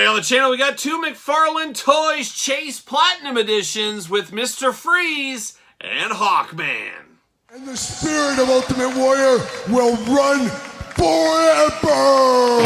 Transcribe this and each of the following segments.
Today on the channel, we got two McFarlane Toys Chase Platinum Editions with Mr. Freeze and Hawkman. And the spirit of Ultimate Warrior will run forever!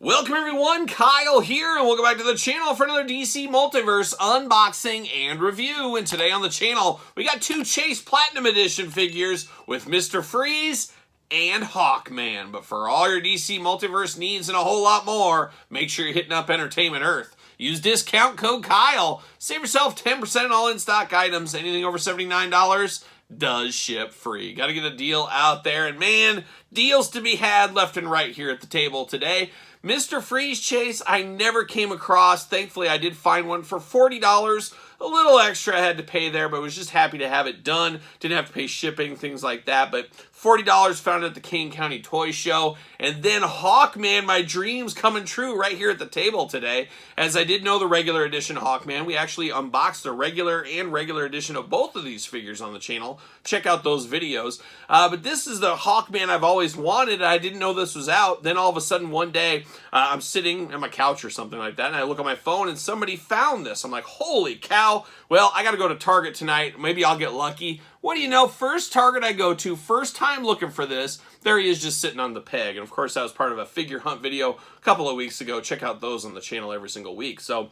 Welcome everyone, Kyle here, and welcome back to the channel for another DC Multiverse unboxing and review. And today on the channel, we got two Chase Platinum Edition figures with Mr. Freeze and Hawkman. But for all your DC Multiverse needs and a whole lot more, make sure you're hitting up Entertainment Earth. Use discount code Kyle. Save yourself 10% on all in-stock items. Anything over $79 does ship free. Got to get a deal out there. And man, deals to be had left and right here at the table today. Mr. Freeze Chase, I never came across. Thankfully, I did find one for $40. A little extra I had to pay there, but was just happy to have it done. Didn't have to pay shipping, things like that. But $40 found at the Kane County Toy Show. And then Hawkman, my dreams coming true right here at the table today. As I did know the regular edition Hawkman, we actually unboxed the regular edition of both of these figures on the channel. Check out those videos. But this is the Hawkman I've always wanted. I didn't know this was out. Then all of a sudden one day, I'm sitting on my couch or something like that, and I look on my phone and somebody found this. I'm like, holy cow. Well, I got to go to Target tonight. Maybe I'll get lucky. What do you know? First Target I go to, first time looking for this, there he is just sitting on the peg. And of course, that was part of a figure hunt video a couple of weeks ago. Check out those on the channel every single week. So,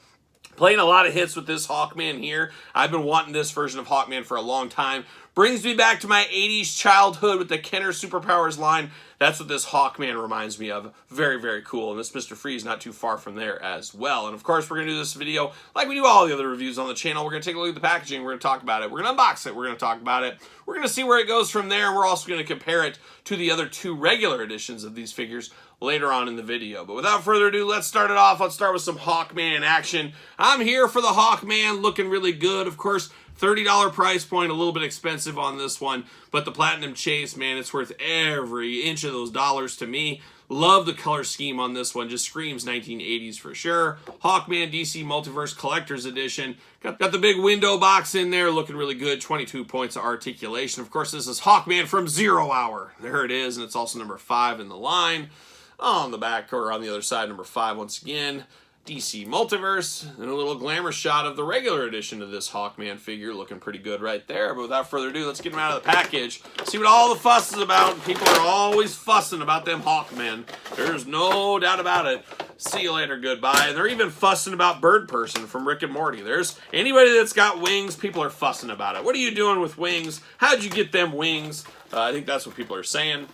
playing a lot of hits with this Hawkman here. I've been wanting this version of Hawkman for a long time. Brings me back to my 80s childhood with the Kenner Superpowers line. That's what this Hawkman reminds me of. Very, very cool. And this Mr. Freeze not too far from there as well. And of course, we're going to do this video like we do all the other reviews on the channel. We're going to take a look at the packaging. We're going to talk about it. We're going to unbox it. We're going to talk about it. We're going to see where it goes from there. And we're also going to compare it to the other two regular editions of these figures later on in the video. But without further ado, let's start it off. Let's start with some Hawkman action. I'm here for the Hawkman, looking really good. Of course, $30 price point, a little bit expensive on this one, but the Platinum Chase, man, it's worth every inch of those dollars to me. Love the color scheme on this one, just screams 1980s for sure. Hawkman DC Multiverse Collector's Edition. Got the big window box in there, looking really good, 22 points of articulation. Of course, this is Hawkman from 0 Hour. There it is, and it's also number 5 in the line. On the back, or on the other side, number 5 once again. DC Multiverse, and a little glamour shot of the regular edition of this Hawkman figure, looking pretty good right there. But without further ado, let's get him out of the package, see what all the fuss is about. People are always fussing about them Hawkmen. There's no doubt about it. See you later, goodbye. And they're even fussing about Bird Person from Rick and Morty. There's anybody that's got wings, people are fussing about it. What are you doing with wings? How'd you get them wings? I think that's what people are saying.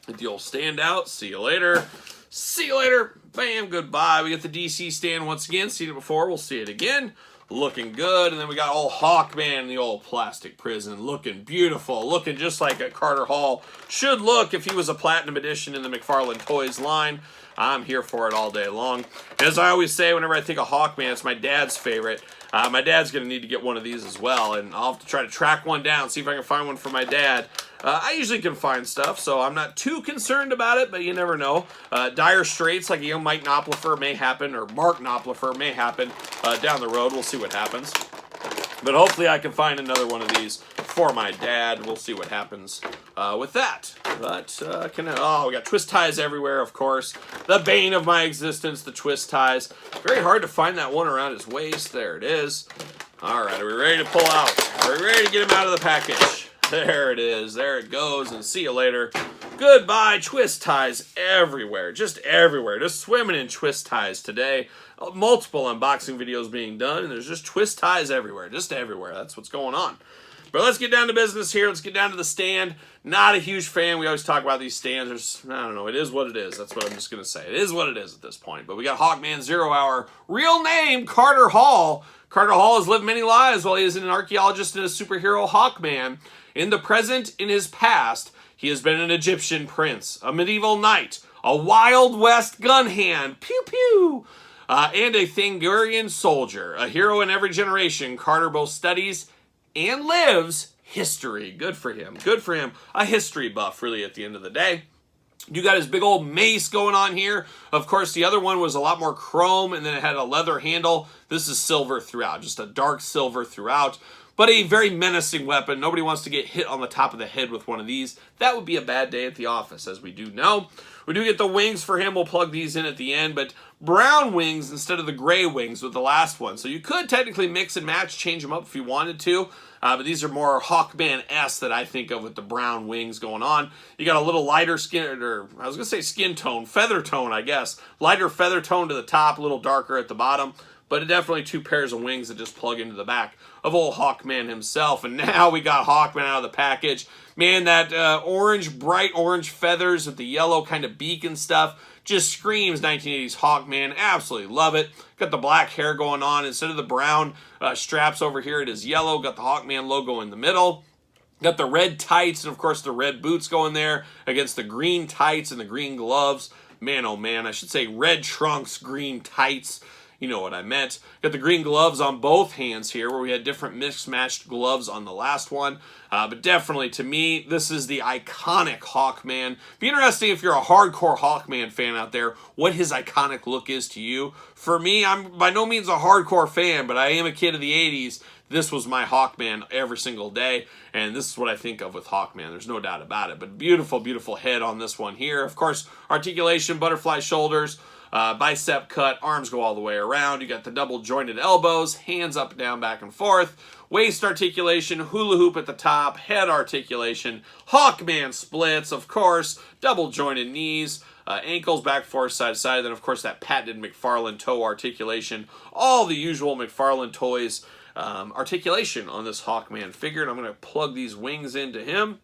The old standout. See you later. See you later. Bam, goodbye. We get the DC stand once again. Seen it before. We'll see it again. Looking good. And then we got old Hawkman in the old plastic prison. Looking beautiful. Looking just like a Carter Hall should look if he was a Platinum Edition in the McFarlane Toys line. I'm here for it all day long. As I always say, whenever I think of Hawkman, it's my dad's favorite. My dad's going to need to get one of these as well, and I'll have to try to track one down, see if I can find one for my dad. I usually can find stuff, so I'm not too concerned about it, but you never know. Dire straits like a young Mike Knopfler may happen, or Mark Knopfler may happen down the road. We'll see what happens. But hopefully I can find another one of these for my dad. We'll see what happens with that. But, oh, we got twist ties everywhere, of course. The bane of my existence, the twist ties. Very hard to find that one around his waist. There it is. All right, are we ready to pull out? Are we ready to get him out of the package? There it is. There it goes, and see you later. Goodbye. Twist ties everywhere. Just everywhere. Just swimming in twist ties today. Multiple unboxing videos being done, and there's just twist ties everywhere. Just everywhere. That's what's going on. But let's get down to business here. Let's get down to the stand. Not a huge fan. We always talk about these stands. I don't know. It is what it is. That's what I'm just going to say. It is what it is at this point. But we got Hawkman 0 Hour. Real name, Carter Hall. Carter Hall has lived many lives while he is an archaeologist and a superhero Hawkman. In the present, in his past, he has been an Egyptian prince, a medieval knight, a Wild West gun hand, pew pew, And a Thangurian soldier, a hero in every generation. Carter both studies and lives history. Good for him. Good for him. A history buff, really, at the end of the day. You got his big old mace going on here. Of course, the other one was a lot more chrome, and then it had a leather handle. This is silver throughout, just a dark silver throughout. But a very menacing weapon. Nobody wants to get hit on the top of the head with one of these. That would be a bad day at the office, as we do know. We do get the wings for him. We'll plug these in at the end, but brown wings instead of the gray wings with the last one. So you could technically mix and match, change them up if you wanted to. But these are more Hawkman-esque that I think of with the brown wings going on. You got a little lighter skin, or I was going to say skin tone, feather tone, I guess. Lighter feather tone to the top, a little darker at the bottom. But definitely two pairs of wings that just plug into the back of old Hawkman himself. And now we got Hawkman out of the package. Man, that orange, bright orange feathers with the yellow kind of beak and stuff just screams 1980s Hawkman. Absolutely love it. Got the black hair going on. Instead of the brown straps over here, it is yellow. Got the Hawkman logo in the middle. Got the red tights and, of course, the red boots going there against the green tights and the green gloves. Man, oh man, I should say red trunks, green tights. You know what I meant. Got the green gloves on both hands here, where we had different mixed-matched gloves on the last one. But definitely, to me, this is the iconic Hawkman. Be interesting if you're a hardcore Hawkman fan out there, what his iconic look is to you. For me, I'm by no means a hardcore fan, but I am a kid of the 80s. This was my Hawkman every single day, and this is what I think of with Hawkman. There's no doubt about it. But beautiful, beautiful head on this one here. Of course, articulation, butterfly shoulders. Bicep cut, arms go all the way around. You got the double jointed elbows, hands up, down, back and forth. Waist articulation, hula hoop at the top, head articulation, Hawkman splits, of course, double jointed knees, ankles back, forth, side to side. Then, of course, that patented McFarlane toe articulation. All the usual McFarlane toys articulation on this Hawkman figure. And I'm going to plug these wings into him.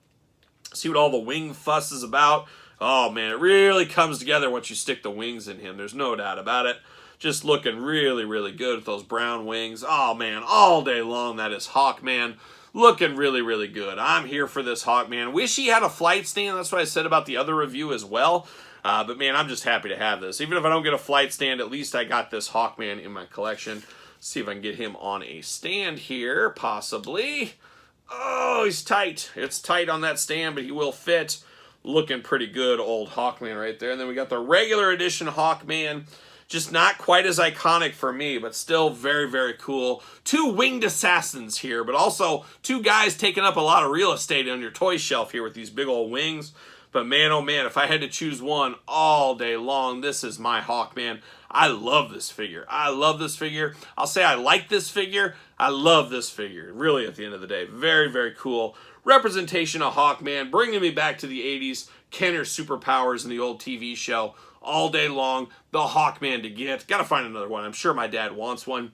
See what all the wing fuss is about. Oh, man, it really comes together once you stick the wings in him. There's no doubt about it. Just looking really, really good with those brown wings. Oh, man, all day long, that is Hawkman. Looking really, really good. I'm here for this Hawkman. Wish he had a flight stand. That's what I said about the other review as well. But, man, I'm just happy to have this. Even if I don't get a flight stand, at least I got this Hawkman in my collection. Let's see if I can get him on a stand here, possibly. Oh, he's tight. It's tight on that stand, but he will fit. Looking pretty good, old Hawkman right there. And then we got the regular edition Hawkman. Just not quite as iconic for me, but still very, very cool. Two winged assassins here, but also two guys taking up a lot of real estate on your toy shelf here with these big old wings. But man, oh man, if I had to choose one all day long, this is my Hawkman. I love this figure. I love this figure. I'll say I like this figure. I love this figure. Really, at the end of the day, very, very cool. Representation of Hawkman, bringing me back to the 80s. Kenner's superpowers in the old TV show. All day long, the Hawkman to get. Got to find another one. I'm sure my dad wants one.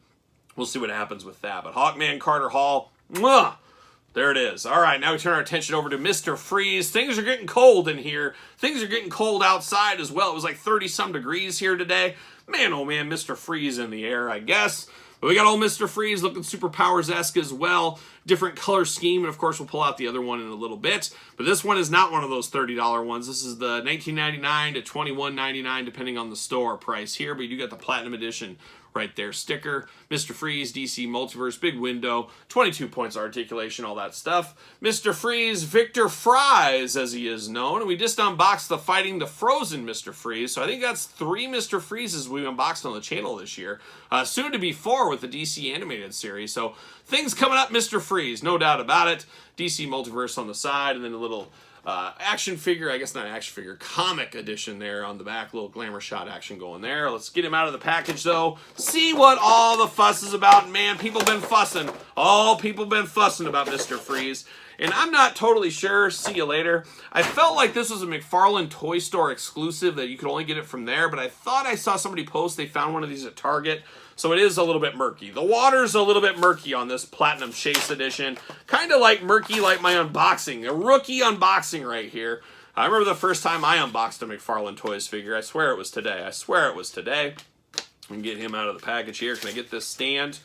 We'll see what happens with that. But Hawkman, Carter Hall, mwah! There it is. All right, now we turn our attention over to Mr. Freeze. Things are getting cold in here. Things are getting cold outside as well. It was like 30-some degrees here today. Man, oh man, Mr. Freeze in the air, I guess. But we got old Mr. Freeze looking superpowers-esque as well. Different color scheme, and of course we'll pull out the other one in a little bit. But this one is not one of those $30 ones. This is the $19.99 to $21.99 depending on the store price here. But you do get the Platinum Edition right there. Sticker, Mr. Freeze, DC Multiverse, big window, 22 points articulation, all that stuff. Mr. Freeze, Victor Fries, as he is known. And we just unboxed the Fighting the Frozen Mr. Freeze. So I think that's 3 Mr. Freezes we unboxed on the channel this year. Soon to be 4 with the DC animated series. So things coming up, Mr. Freeze, no doubt about it. DC Multiverse on the side, and then a little action figure, I guess not action figure, comic edition there on the back, little glamour shot action going there. Let's get him out of the package though, see what all the fuss is about. Man, people been fussing, all people been fussing about Mr. Freeze, and I'm not totally sure, see you later. I felt like this was a McFarlane Toy Store exclusive, that you could only get it from there, but I thought I saw somebody post they found one of these at Target. So it is a little bit murky. The water's a little bit murky on this Platinum Chase Edition. Kind of like murky like my unboxing. A rookie unboxing right here. I remember the first time I unboxed a McFarlane Toys figure. I swear it was today. I swear it was today. We can get him out of the package here. Can I get this stand?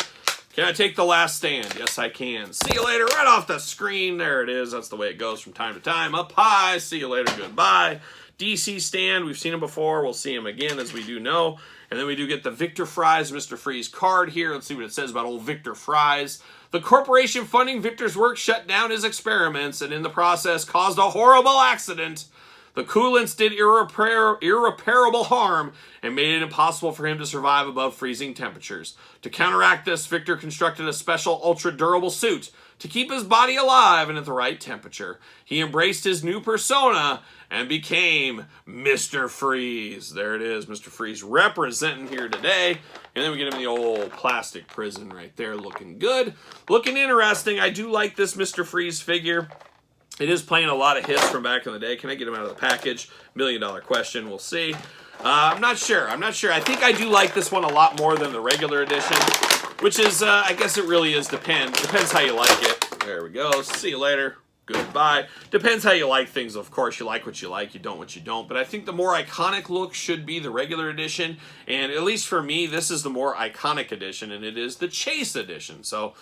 Can I take the last stand? Yes, I can. See you later. Right off the screen. There it is. That's the way it goes from time to time. Up high. See you later. Goodbye. DC stand. We've seen him before. We'll see him again, as we do know. And then we do get the Victor Fries, Mr. Freeze card here. Let's see what it says about old Victor Fries. The corporation funding Victor's work shut down his experiments and in the process caused a horrible accident. The coolants did irreparable harm and made it impossible for him to survive above freezing temperatures. To counteract this, Victor constructed a special ultra-durable suit to keep his body alive and at the right temperature. He embraced his new persona and became Mr. Freeze. There it is, Mr. Freeze representing here today. And then we get him in the old plastic prison right there, looking good. Looking interesting. I do like this Mr. Freeze figure. It is playing a lot of hits from back in the day. Can I get him out of the package? $1 million question. We'll see. I'm not sure. I think I do like this one a lot more than the regular edition, which is, I guess it really is depends how you like it. There we go. See you later. Goodbye. Depends how you like things. Of course, you like what you like, you don't what you don't. But I think the more iconic look should be the regular edition. And at least for me, this is the more iconic edition, and it is the Chase edition. So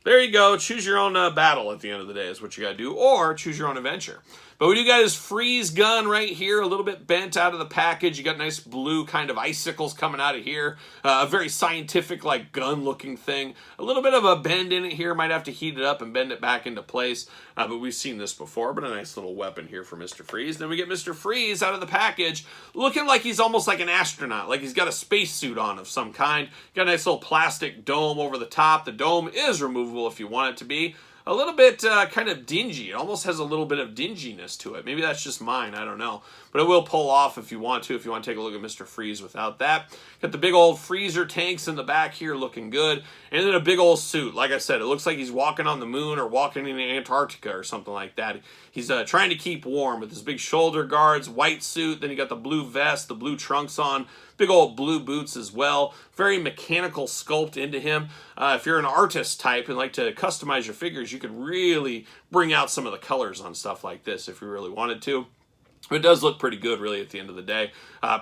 there you go. Choose your own battle at the end of the day is what you got to do, or choose your own adventure. But we do got his freeze gun right here, a little bit bent out of the package. You got nice blue kind of icicles coming out of here. A very scientific, like, gun-looking thing. A little bit of a bend in it here. Might have to heat it up and bend it back into place. But we've seen this before, but a nice little weapon here for Mr. Freeze. Then we get Mr. Freeze out of the package, looking like he's almost like an astronaut, like he's got a spacesuit on of some kind. Got a nice little plastic dome over the top. The dome is removable if you want it to be. A little bit kind of dingy. It almost has a little bit of dinginess to it. Maybe that's just mine. I don't know. But it will pull off if you want to take a look at Mr. Freeze without that. Got the big old freezer tanks in the back here looking good. And then a big old suit. Like I said, it looks like he's walking on the moon or walking in Antarctica or something like that. He's trying to keep warm with his big shoulder guards, white suit. Then you got the blue vest, the blue trunks on. Big old blue boots as well. Very mechanical sculpt into him. If you're an artist type and like to customize your figures, you could really bring out some of the colors on stuff like this if you really wanted to. It does look pretty good, really, at the end of the day.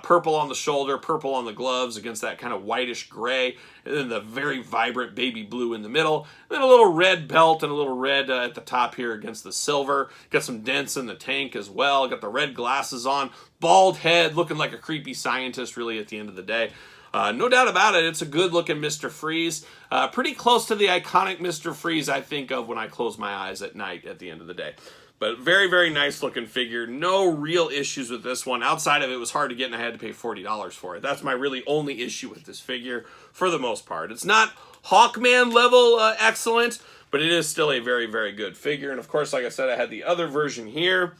Purple on the shoulder, purple on the gloves against that kind of whitish gray, and then the very vibrant baby blue in the middle. And then a little red belt and a little red at the top here against the silver. Got some dents in the tank as well. Got the red glasses on. Bald head, looking like a creepy scientist, really, at the end of the day. No doubt about it, it's a good-looking Mr. Freeze. Pretty close to the iconic Mr. Freeze I think of when I close my eyes at night at the end of the day. But very, very nice looking figure. No real issues with this one. Outside of it was hard to get and I had to pay $40 for it. That's my really only issue with this figure for the most part. It's not Hawkman level excellent, but it is still a very, very good figure. And of course, like I said, I had the other version here.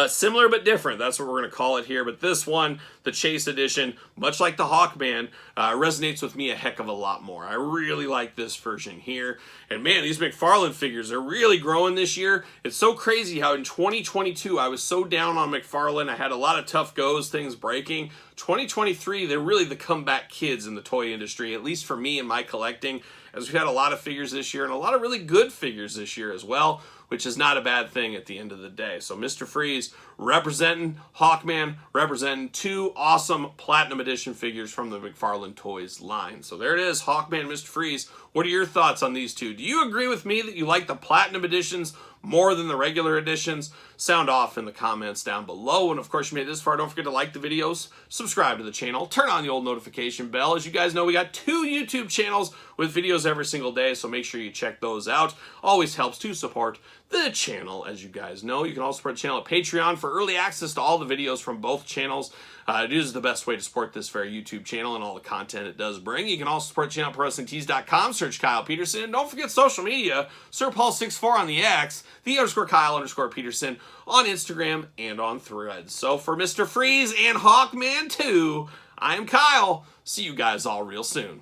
Similar but different, that's what we're going to call it here. But this one, the Chase Edition, much like the Hawkman, resonates with me a heck of a lot more. I really like this version here. And man, these McFarlane figures are really growing this year. It's so crazy how in 2022, I was so down on McFarlane. I had a lot of tough goes, things breaking. 2023, they're really the comeback kids in the toy industry, at least for me and my collecting, as we've had a lot of figures this year and a lot of really good figures this year as well, which is not a bad thing at the end of the day. So Mr. Freeze representing Hawkman, representing two awesome Platinum Edition figures from the McFarlane Toys line. So there it is, Hawkman, Mr. Freeze. What are your thoughts on these two? Do you agree with me that you like the Platinum Editions more than the regular editions? Sound off in the comments down below. And of course, you made it this far, don't forget to like the videos, subscribe to the channel, turn on the old notification bell. As you guys know, we got 2 YouTube channels with videos every single day, so make sure you check those out. Always helps to support the channel, as you guys know. You can also support the channel at Patreon for early access to all the videos from both channels. It is the best way to support this very YouTube channel and all the content it does bring. You can also support the channel at ProWrestlingTees.com, search Kyle Peterson. Don't forget social media, SirPaul64 on the X, _Kyle_Peterson on Instagram and on Threads. So for Mr. Freeze and Hawkman 2, I am Kyle. See you guys all real soon.